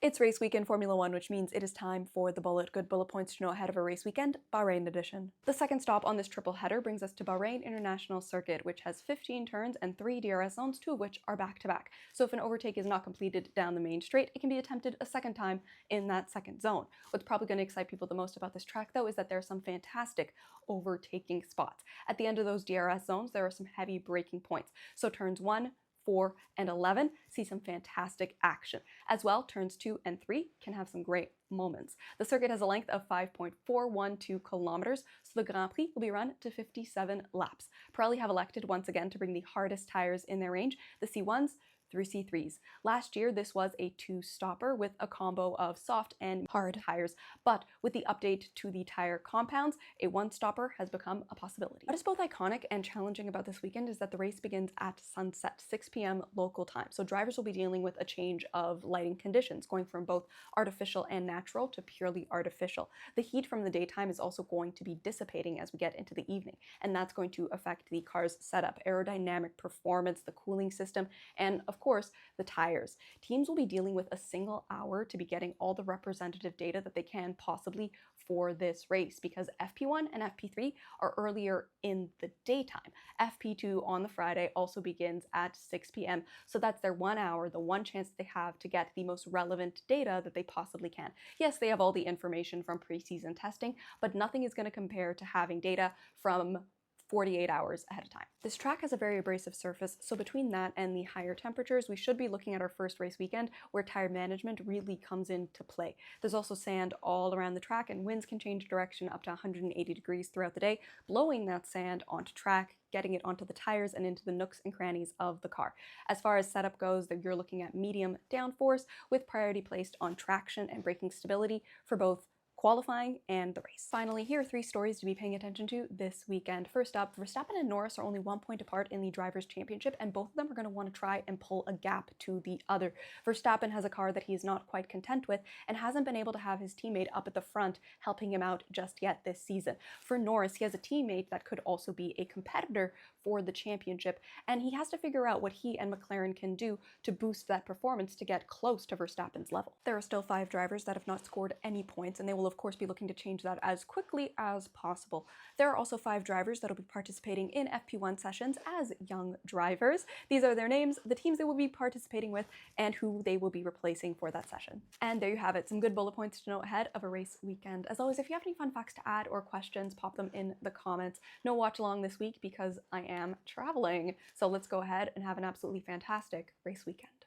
It's race week in Formula One, which means it is time for the bullet. Good bullet points to know ahead of a race weekend, Bahrain edition. The second stop on this triple header brings us to Bahrain International Circuit, which has 15 turns and 3 DRS zones, 2 of which are back-to-back. So if an overtake is not completed down the main straight, it can be attempted a second time in that second zone. What's probably going to excite people the most about this track, though, is that there are some fantastic overtaking spots. At the end of those DRS zones, there are some heavy braking points. So turns 1, 4, and 11 see some fantastic action. As well, turns 2 and 3 can have some great moments. The circuit has a length of 5.412 kilometers, so the Grand Prix will be run to 57 laps. Pirelli have elected once again to bring the hardest tires in their range, the C1s through C3s. Last year, this was a two-stopper with a combo of soft and hard tires, but with the update to the tire compounds, a one-stopper has become a possibility. What is both iconic and challenging about this weekend is that the race begins at sunset, 6 p.m. local time, so drivers will be dealing with a change of lighting conditions, going from both artificial and natural to purely artificial. The heat from the daytime is also going to be dissipating as we get into the evening, and that's going to affect the car's setup, aerodynamic performance, the cooling system, and of course, the tires. Teams will be dealing with a single hour to be getting all the representative data that they can possibly for this race, because FP1 and FP3 are earlier in the daytime. FP2 on the Friday also begins at 6 p.m. So that's their 1 hour, the one chance they have to get the most relevant data that they possibly can. Yes, they have all the information from preseason testing, but nothing is going to compare to having data from 48 hours ahead of time. This track has a very abrasive surface, so between that and the higher temperatures, we should be looking at our first race weekend where tire management really comes into play. There's also sand all around the track, and winds can change direction up to 180 degrees throughout the day, blowing that sand onto track, getting it onto the tires and into the nooks and crannies of the car. As far as setup goes, you're looking at medium downforce with priority placed on traction and braking stability for both qualifying and the race. Finally, here are 3 stories to be paying attention to this weekend. First up, Verstappen and Norris are only 1 point apart in the Drivers' Championship, and both of them are going to want to try and pull a gap to the other. Verstappen has a car that he is not quite content with and hasn't been able to have his teammate up at the front helping him out just yet this season. For Norris, he has a teammate that could also be a competitor for the championship, and he has to figure out what he and McLaren can do to boost that performance to get close to Verstappen's level. There are still 5 drivers that have not scored any points, and they will of course be looking to change that as quickly as possible. There are also 5 drivers that will be participating in FP1 sessions as young drivers. These are their names, the teams they will be participating with, and who they will be replacing for that session. And there you have it, some good bullet points to know ahead of a race weekend. As always, if you have any fun facts to add or questions, pop them in the comments. No watch along this week because I am traveling. So let's go ahead and have an absolutely fantastic race weekend.